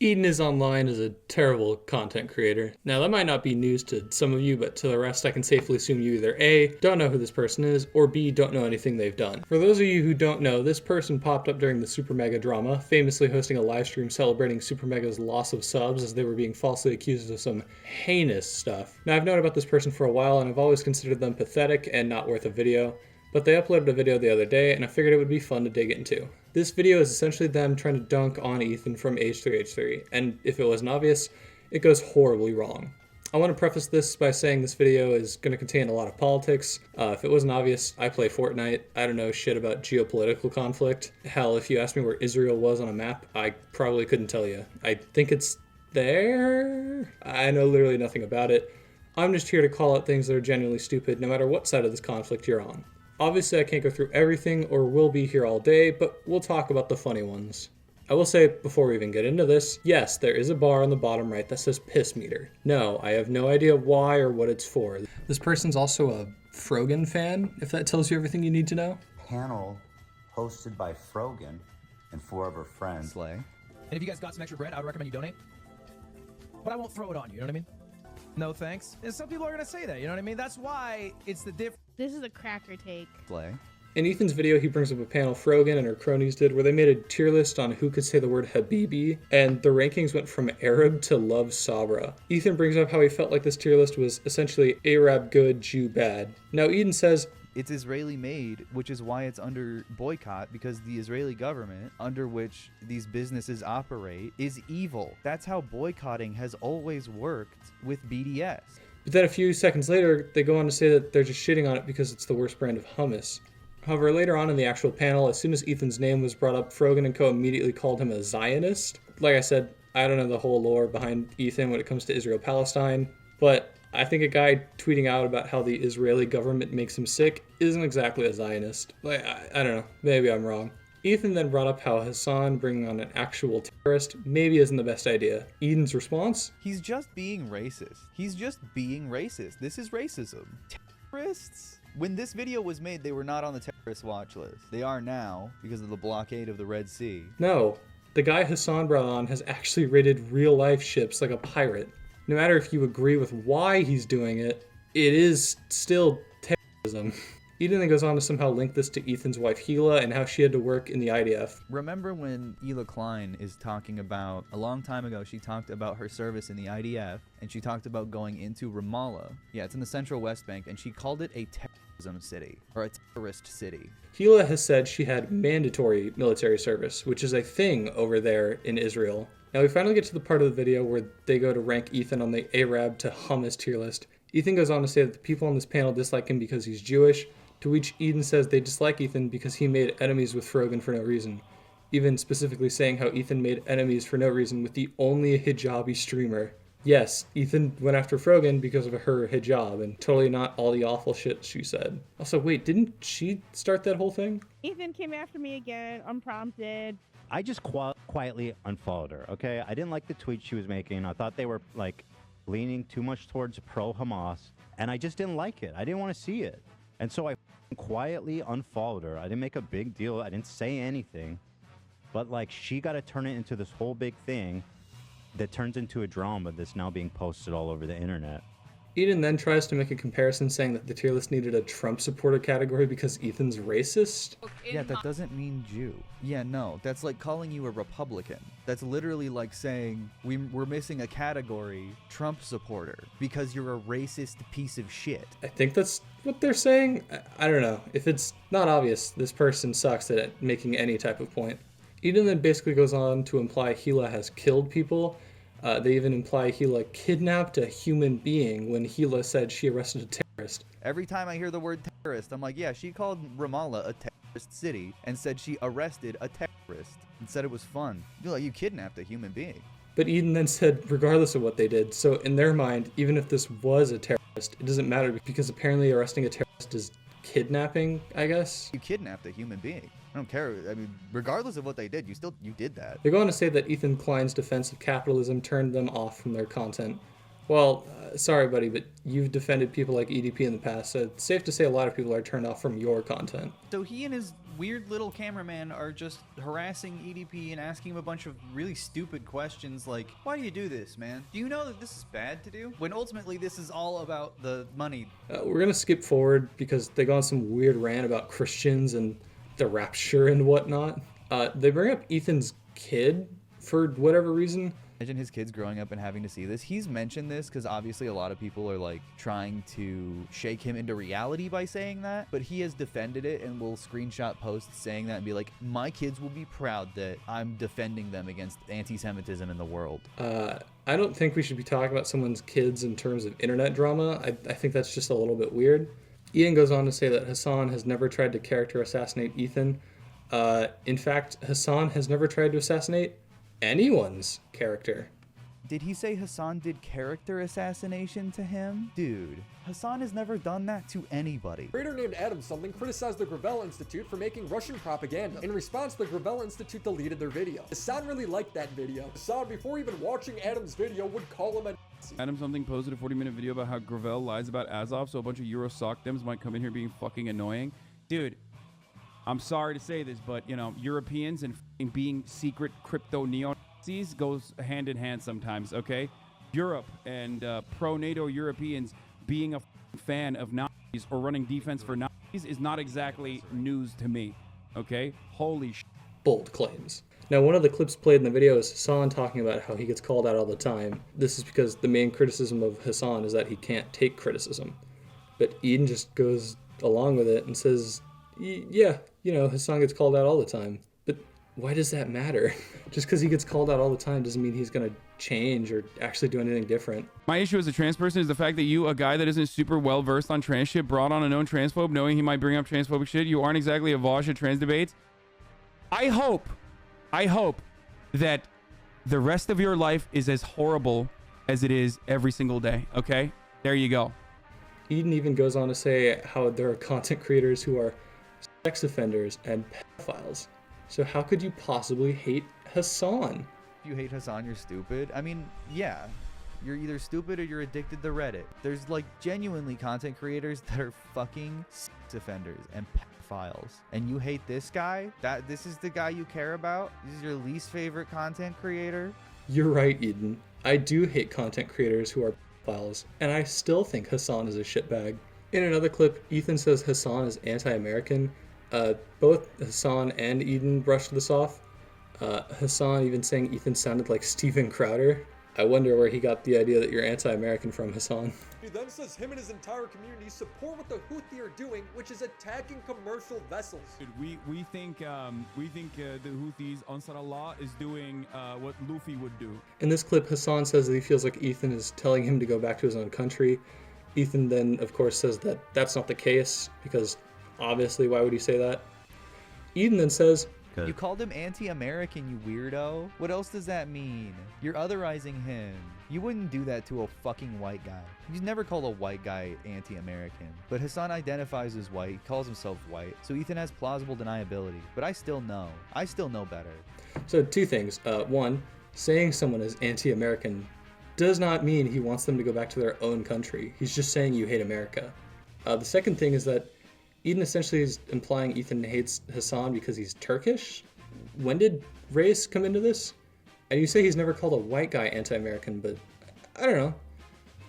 EdenisOnline is a terrible content creator. Now, that might not be news to some of you, but to the rest, I can safely assume you either A, don't know who this person is, or B, don't know anything they've done. For those of you who don't know, this person popped up during the Super Mega drama, famously hosting a live stream celebrating Super Mega's loss of subs as they were being falsely accused of some heinous stuff. Now, I've known about this person for a while, and I've always considered them pathetic and not worth a video. But they uploaded a video the other day, and I figured it would be fun to dig into. This video is essentially them trying to dunk on Ethan from H3H3, and if it wasn't obvious, it goes horribly wrong. I want to preface this by saying this video is going to contain a lot of politics. If it wasn't obvious, I play Fortnite. I don't know shit about geopolitical conflict. Hell, if you asked me where Israel was on a map, I probably couldn't tell you. I think it's there? I know literally nothing about it. I'm just here to call out things that are genuinely stupid, no matter what side of this conflict you're on. Obviously, I can't go through everything or will be here all day, but we'll talk about the funny ones. I will say, before we even get into this, yes, there is a bar on the bottom right that says piss meter. No, I have no idea why or what it's for. This person's also a Frogan fan, if that tells you everything you need to know. Panel hosted by Frogan and 4 of her friends. Slay. And if you guys got some extra bread, I would recommend you donate. But I won't throw it on you, you know what I mean? No thanks. And some people are going to say that, you know what I mean? That's why it's the difference. This is a cracker take. Slay. In Ethan's video, he brings up a panel Frogan and her cronies did where they made a tier list on who could say the word Habibi, and the rankings went from Arab to Love Sabra. Ethan brings up how he felt like this tier list was essentially Arab good, Jew bad. Now Eden says, it's Israeli made, which is why it's under boycott, because the Israeli government, under which these businesses operate, is evil. That's how boycotting has always worked with BDS. But then a few seconds later, they go on to say that they're just shitting on it because it's the worst brand of hummus. However, later on in the actual panel, as soon as Ethan's name was brought up, Frogan and co immediately called him a Zionist. Like I said, I don't know the whole lore behind Ethan when it comes to Israel-Palestine, but I think a guy tweeting out about how the Israeli government makes him sick isn't exactly a Zionist. Like, I don't know, maybe I'm wrong. Ethan then brought up how Hasan bringing on an actual terrorist maybe isn't the best idea. Eden's response? He's just being racist. He's just being racist. This is racism. Terrorists? When this video was made, they were not on the terrorist watch list. They are now because of the blockade of the Red Sea. No, the guy Hasan brought on has actually raided real-life ships like a pirate. No matter if you agree with why he's doing it, it is still terrorism. Eden then goes on to somehow link this to Ethan's wife Hila and how she had to work in the IDF. Remember when Hila Klein is talking about, a long time ago, she talked about her service in the IDF, and she talked about going into Ramallah. Yeah, it's in the central West Bank, and she called it a terrorism city, or a terrorist city. Hila has said she had mandatory military service, which is a thing over there in Israel. Now we finally get to the part of the video where they go to rank Ethan on the Arab to hummus tier list. Ethan goes on to say that the people on this panel dislike him because he's Jewish, to which Eden says they dislike Ethan because he made enemies with Frogan for no reason. Even specifically saying how Ethan made enemies for no reason with the only hijabi streamer. Yes, Ethan went after Frogan because of her hijab, and totally not all the awful shit she said. Also, wait, didn't she start that whole thing? Ethan came after me again, unprompted. I just quietly unfollowed her, okay? I didn't like the tweet she was making. I thought they were, like, leaning too much towards pro-Hamas, and I just didn't like it. I didn't want to see it. And so I quietly unfollowed her. I didn't make a big deal. I didn't say anything. But, like, she got to turn it into this whole big thing that turns into a drama that's now being posted all over the internet. Eden then tries to make a comparison saying that the tier list needed a Trump supporter category because Ethan's racist. Yeah, that doesn't mean Jew. Yeah, no, that's like calling you a Republican. That's literally like saying we're missing a category, Trump supporter, because you're a racist piece of shit. I think that's what they're saying. I don't know. If it's not obvious, this person sucks at making any type of point. Eden then basically goes on to imply Hila has killed people. They even imply Hila kidnapped a human being when Hila said she arrested a terrorist. Every time I hear the word terrorist, I'm like, yeah, she called Ramallah a terrorist city and said she arrested a terrorist and said it was fun. You're like, you kidnapped a human being. But Eden then said, regardless of what they did, so in their mind, even if this was a terrorist, it doesn't matter because apparently arresting a terrorist is kidnapping, I guess. You kidnapped a human being. I don't care. I mean, regardless of what they did, you did that. They go on to say that Ethan Klein's defense of capitalism turned them off from their content. Well, sorry, buddy, but you've defended people like EDP in the past, so it's safe to say a lot of people are turned off from your content. So he and his weird little cameramen are just harassing EDP and asking him a bunch of really stupid questions like, why do you do this, man? Do you know that this is bad to do? When ultimately this is all about the money. We're gonna skip forward because they go on some weird rant about Christians and the rapture and whatnot. They bring up Ethan's kid for whatever reason. Imagine his kids growing up and having to see this. He's mentioned this because obviously a lot of people are like trying to shake him into reality by saying that, but he has defended it and will screenshot posts saying that and be like, my kids will be proud that I'm defending them against anti-Semitism in the world. I don't think we should be talking about someone's kids in terms of internet drama. I think that's just a little bit weird. Ian goes on to say that Hasan has never tried to character assassinate Ethan. In fact, Hasan has never tried to assassinate anyone's character. Did he say Hasan did character assassination to him? Dude, Hasan has never done that to anybody. A creator named Adam something criticized the Gravel Institute for making Russian propaganda. In response, the Gravel Institute deleted their video. Hasan really liked that video. Hasan, before even watching Adam's video, would call him a Nazi. Adam something posted a 40-minute video about how Gravel lies about Azov, so a bunch of Euro sock dems might come in here being fucking annoying. Dude, I'm sorry to say this, but, you know, Europeans and being secret crypto neo-Nazis goes hand in hand sometimes, okay? Europe and pro-NATO Europeans being a fan of Nazis or running defense for Nazis is not exactly news to me, okay? Holy shit. Bold claims. Now, one of the clips played in the video is Hasan talking about how he gets called out all the time. This is because the main criticism of Hasan is that he can't take criticism. But Eden just goes along with it and says, yeah, you know, Hasan gets called out all the time. But why does that matter? Just because he gets called out all the time doesn't mean he's going to change or actually do anything different. My issue as a trans person is the fact that you, a guy that isn't super well versed on trans shit, brought on a known transphobe knowing he might bring up transphobic shit. You aren't exactly a Vosh at trans debates. I hope that the rest of your life is as horrible as it is every single day, okay? There you go. Eden even goes on to say how there are content creators who are sex offenders and pedophiles. So how could you possibly hate Hasan? If you hate Hasan, you're stupid. I mean, yeah. You're either stupid or you're addicted to Reddit. There's like genuinely content creators that are fucking sex offenders and pedophiles. And you hate this guy? This is the guy you care about? This is your least favorite content creator? You're right, Eden. I do hate content creators who are pedophiles, and I still think Hasan is a shitbag. In another clip, Ethan says Hasan is anti-American. Both Hasan and Eden brushed this off. Hasan even saying Ethan sounded like Steven Crowder. I wonder where he got the idea that you're anti-American from, Hasan. He then says him and his entire community support what the Houthi are doing, which is attacking commercial vessels. Dude, we think the Houthis, Ansar Allah, is doing what Luffy would do. In this clip, Hasan says that he feels like Ethan is telling him to go back to his own country. Ethan then, of course, says that that's not the case, because obviously, why would he say that? Eden then says, You called him anti-American, you weirdo. What else does that mean? You're otherizing him. You wouldn't do that to a fucking white guy. You'd never call a white guy anti-American. But Hasan identifies as white, he calls himself white, so Ethan has plausible deniability. But I still know better. So two things. One, saying someone is anti-American does not mean he wants them to go back to their own country. He's just saying you hate America. The second thing is that Eden essentially is implying Ethan hates Hasan because he's Turkish. When did race come into this? And you say he's never called a white guy anti-American, but I don't know.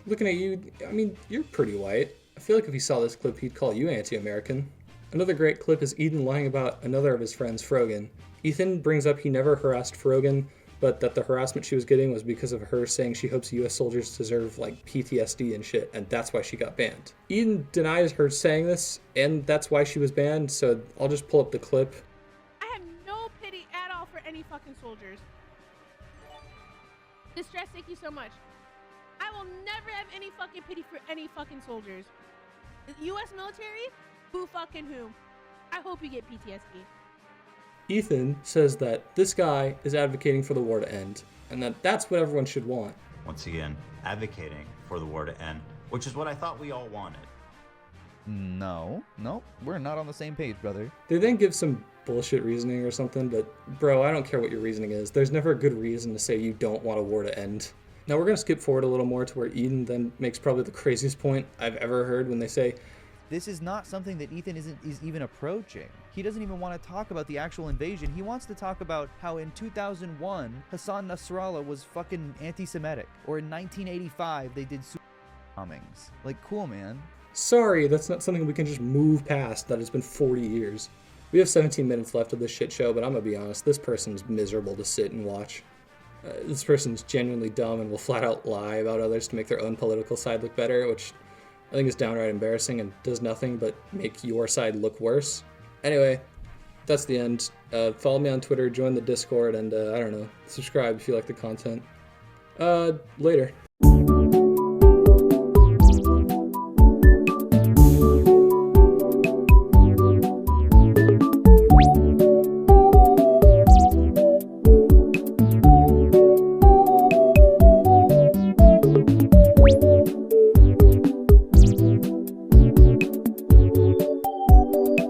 Looking at you, I mean, you're pretty white. I feel like if he saw this clip, he'd call you anti-American. Another great clip is Eden lying about another of his friends, Frogan. Ethan brings up he never harassed Frogan, but that the harassment she was getting was because of her saying she hopes US soldiers deserve like PTSD and shit, and that's why she got banned. Eden denies her saying this, and that's why she was banned, so I'll just pull up the clip. I have no pity at all for any fucking soldiers. Distress, thank you so much. I will never have any fucking pity for any fucking soldiers. The US military? Who fucking who? I hope you get PTSD. Ethan says that this guy is advocating for the war to end, and that that's what everyone should want. Once again, advocating for the war to end, which is what I thought we all wanted. No, we're not on the same page, brother. They then give some bullshit reasoning or something, but bro, I don't care what your reasoning is. There's never a good reason to say you don't want a war to end. Now we're going to skip forward a little more to where Eden then makes probably the craziest point I've ever heard when they say, This is not something that Ethan is even approaching. He doesn't even want to talk about the actual invasion. He wants to talk about how in 2001, Hasan Nasrallah was fucking anti-Semitic. Or in 1985, they did bombings. Like, cool, man. Sorry, that's not something we can just move past that has been 40 years. We have 17 minutes left of this shit show, but I'm gonna be honest, this person's miserable to sit and watch. This person's genuinely dumb and will flat out lie about others to make their own political side look better, which I think is downright embarrassing and does nothing but make your side look worse. Anyway, that's the end. Follow me on Twitter, join the Discord, and I don't know, subscribe if you like the content. Later.